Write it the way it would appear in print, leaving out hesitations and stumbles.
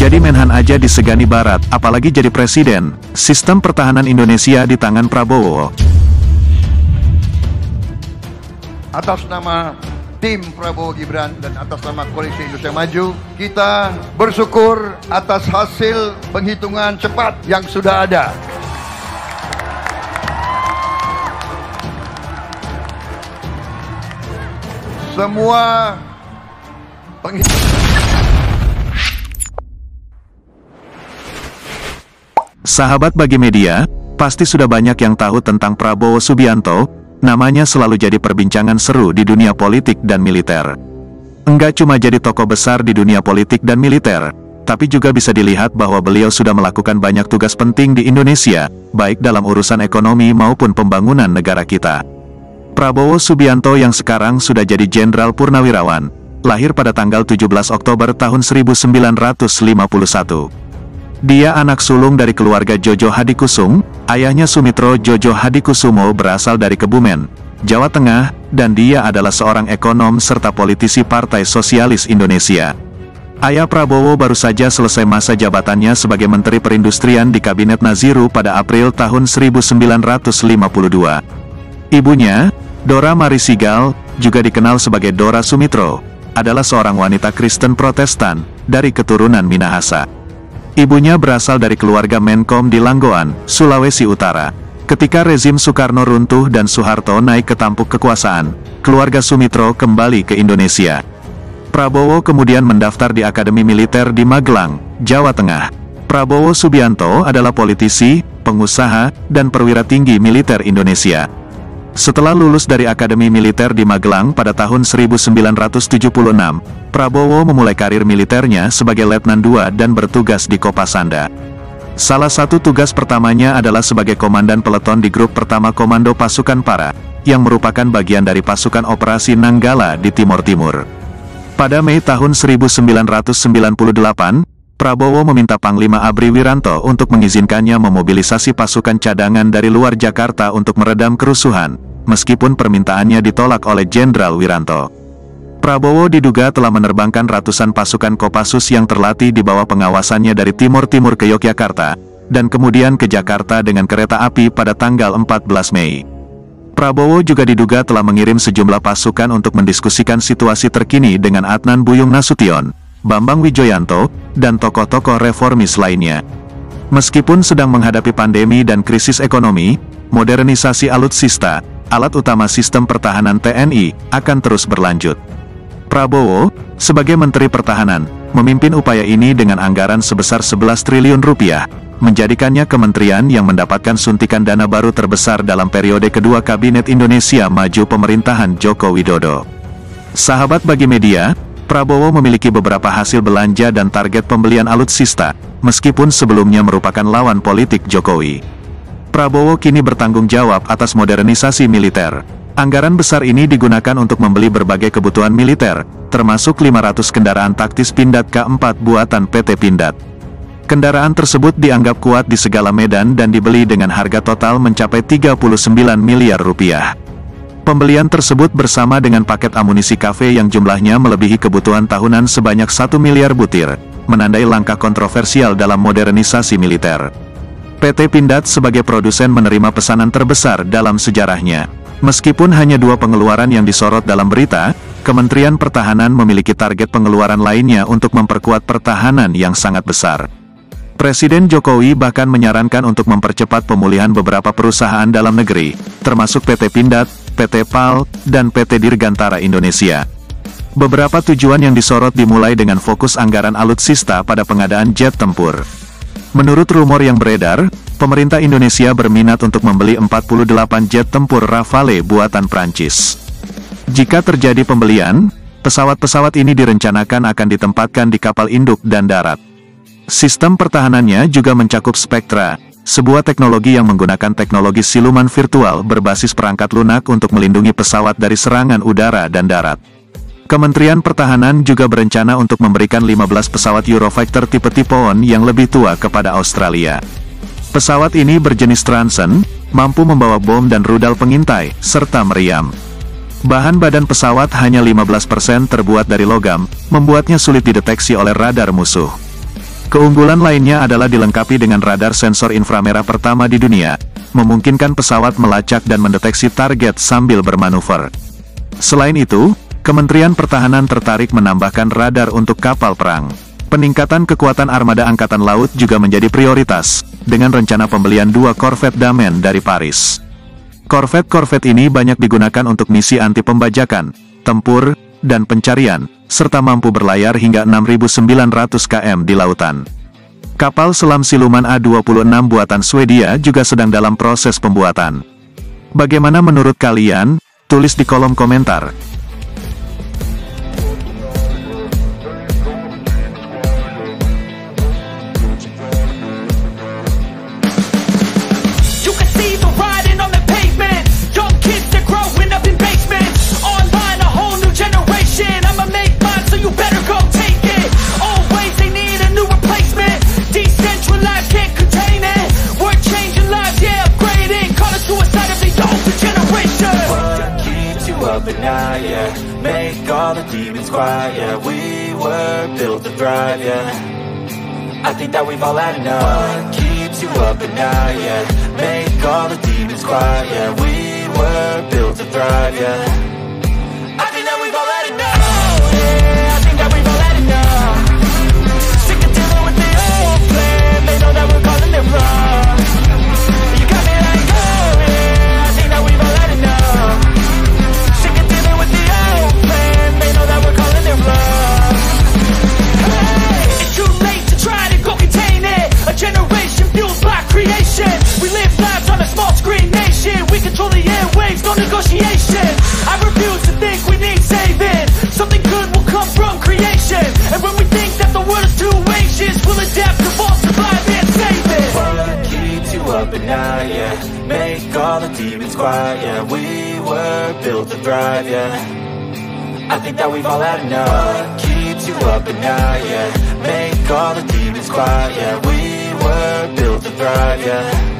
Jadi Menhan aja disegani Barat, apalagi jadi presiden. Sistem pertahanan Indonesia di tangan Prabowo. Atas nama tim Prabowo Gibran dan atas nama Koalisi Indonesia Maju, kita bersyukur atas hasil penghitungan cepat yang sudah ada. Semua Sahabat Bagi Media, pasti sudah banyak yang tahu tentang Prabowo Subianto. Namanya selalu jadi perbincangan seru di dunia politik dan militer. Enggak cuma jadi tokoh besar di dunia politik dan militer, tapi juga bisa dilihat bahwa beliau sudah melakukan banyak tugas penting di Indonesia, baik dalam urusan ekonomi maupun pembangunan negara kita. Prabowo Subianto yang sekarang sudah jadi Jenderal Purnawirawan, lahir pada tanggal 17 Oktober tahun 1951. Dia anak sulung dari keluarga Jojo Hadikusung. Ayahnya Sumitro Jojo Hadikusumo berasal dari Kebumen, Jawa Tengah, dan dia adalah seorang ekonom serta politisi Partai Sosialis Indonesia. Ayah Prabowo baru saja selesai masa jabatannya sebagai Menteri Perindustrian di Kabinet Naziru pada April tahun 1952. Ibunya, Dora Marisigal, juga dikenal sebagai Dora Sumitro, adalah seorang wanita Kristen Protestan dari keturunan Minahasa. Ibunya berasal dari keluarga Menkom di Langgoan, Sulawesi Utara. Ketika rezim Soekarno runtuh dan Soeharto naik ke tampuk kekuasaan, keluarga Sumitro kembali ke Indonesia. Prabowo kemudian mendaftar di Akademi Militer di Magelang, Jawa Tengah. Prabowo Subianto adalah politisi, pengusaha, dan perwira tinggi militer Indonesia. Setelah lulus dari Akademi Militer di Magelang pada tahun 1976, Prabowo memulai karir militernya sebagai Letnan II dan bertugas di Kopasanda. Salah satu tugas pertamanya adalah sebagai komandan peleton di grup pertama Komando Pasukan Para, yang merupakan bagian dari pasukan operasi Nanggala di Timur Timur. Pada Mei tahun 1998, Prabowo meminta Panglima ABRI Wiranto untuk mengizinkannya memobilisasi pasukan cadangan dari luar Jakarta untuk meredam kerusuhan, meskipun permintaannya ditolak oleh Jenderal Wiranto. Prabowo diduga telah menerbangkan ratusan pasukan Kopassus yang terlatih di bawah pengawasannya dari Timur Timur ke Yogyakarta, dan kemudian ke Jakarta dengan kereta api pada tanggal 14 Mei. Prabowo juga diduga telah mengirim sejumlah pasukan untuk mendiskusikan situasi terkini dengan Adnan Buyung Nasution, Bambang Wijoyanto, dan tokoh-tokoh reformis lainnya. Meskipun sedang menghadapi pandemi dan krisis ekonomi, modernisasi alutsista, alat utama sistem pertahanan TNI, akan terus berlanjut. Prabowo, sebagai Menteri Pertahanan, memimpin upaya ini dengan anggaran sebesar 11 triliun rupiah, menjadikannya kementerian yang mendapatkan suntikan dana baru terbesar dalam periode kedua Kabinet Indonesia Maju pemerintahan Joko Widodo. Sahabat Bagi Media, Prabowo memiliki beberapa hasil belanja dan target pembelian alutsista, meskipun sebelumnya merupakan lawan politik Jokowi. Prabowo kini bertanggung jawab atas modernisasi militer. Anggaran besar ini digunakan untuk membeli berbagai kebutuhan militer, termasuk 500 kendaraan taktis Pindad K4 buatan PT Pindad. Kendaraan tersebut dianggap kuat di segala medan dan dibeli dengan harga total mencapai 39 miliar rupiah. Pembelian tersebut bersama dengan paket amunisi KV yang jumlahnya melebihi kebutuhan tahunan sebanyak 1 miliar butir, menandai langkah kontroversial dalam modernisasi militer. PT Pindad sebagai produsen menerima pesanan terbesar dalam sejarahnya. Meskipun hanya 2 pengeluaran yang disorot dalam berita, Kementerian Pertahanan memiliki target pengeluaran lainnya untuk memperkuat pertahanan yang sangat besar. Presiden Jokowi bahkan menyarankan untuk mempercepat pemulihan beberapa perusahaan dalam negeri, termasuk PT Pindad, PT PAL, dan PT Dirgantara Indonesia. Beberapa tujuan yang disorot dimulai dengan fokus anggaran alutsista pada pengadaan jet tempur. Menurut rumor yang beredar, pemerintah Indonesia berminat untuk membeli 48 jet tempur Rafale buatan Prancis. Jika terjadi pembelian, pesawat-pesawat ini direncanakan akan ditempatkan di kapal induk dan darat. Sistem pertahanannya juga mencakup Spectra, sebuah teknologi yang menggunakan teknologi siluman virtual berbasis perangkat lunak untuk melindungi pesawat dari serangan udara dan darat. Kementerian Pertahanan juga berencana untuk memberikan 15 pesawat Eurofighter tipe Typhoon yang lebih tua kepada Australia. Pesawat ini berjenis Transon, mampu membawa bom dan rudal pengintai, serta meriam. Bahan badan pesawat hanya 15% terbuat dari logam, membuatnya sulit dideteksi oleh radar musuh. Keunggulan lainnya adalah dilengkapi dengan radar sensor inframerah pertama di dunia, memungkinkan pesawat melacak dan mendeteksi target sambil bermanuver. Selain itu, Kementerian Pertahanan tertarik menambahkan radar untuk kapal perang. Peningkatan kekuatan armada angkatan laut juga menjadi prioritas, dengan rencana pembelian 2 korvet Damen dari Paris. Korvet-korvet ini banyak digunakan untuk misi anti pembajakan, tempur, dan pencarian, serta mampu berlayar hingga 6.900 km di lautan. Kapal selam siluman A-26 buatan Swedia juga sedang dalam proses pembuatan. Bagaimana menurut kalian? Tulis di kolom komentar. Yeah, make all the demons quiet. Yeah, we were built to thrive. Yeah, I think that we've all had enough. What keeps you up at night? Yeah, make all the demons quiet. Yeah, we were built to thrive. Yeah, I think that we've all had enough. Oh, yeah, I think that we've all had enough. Sick of dealing with the old plan. They know that we're calling it wrong. You got me like, oh yeah, I think that we've all had enough. It's too late to try to go contain it. A generation fueled by creation. We live lives on a small screen nation. We control the airwaves, no negotiation. I refuse to think we need saving. Something good will come from creation. And when we think that the world is too anxious, we'll adapt, evolve, survive and save it. What keeps you up at night? Yeah, make all the demons quiet. Yeah, we were built to thrive. Yeah, I think that we've all had enough. What keeps you up at night? Yeah, make all the demons quiet. Yeah, we were built to thrive. Yeah.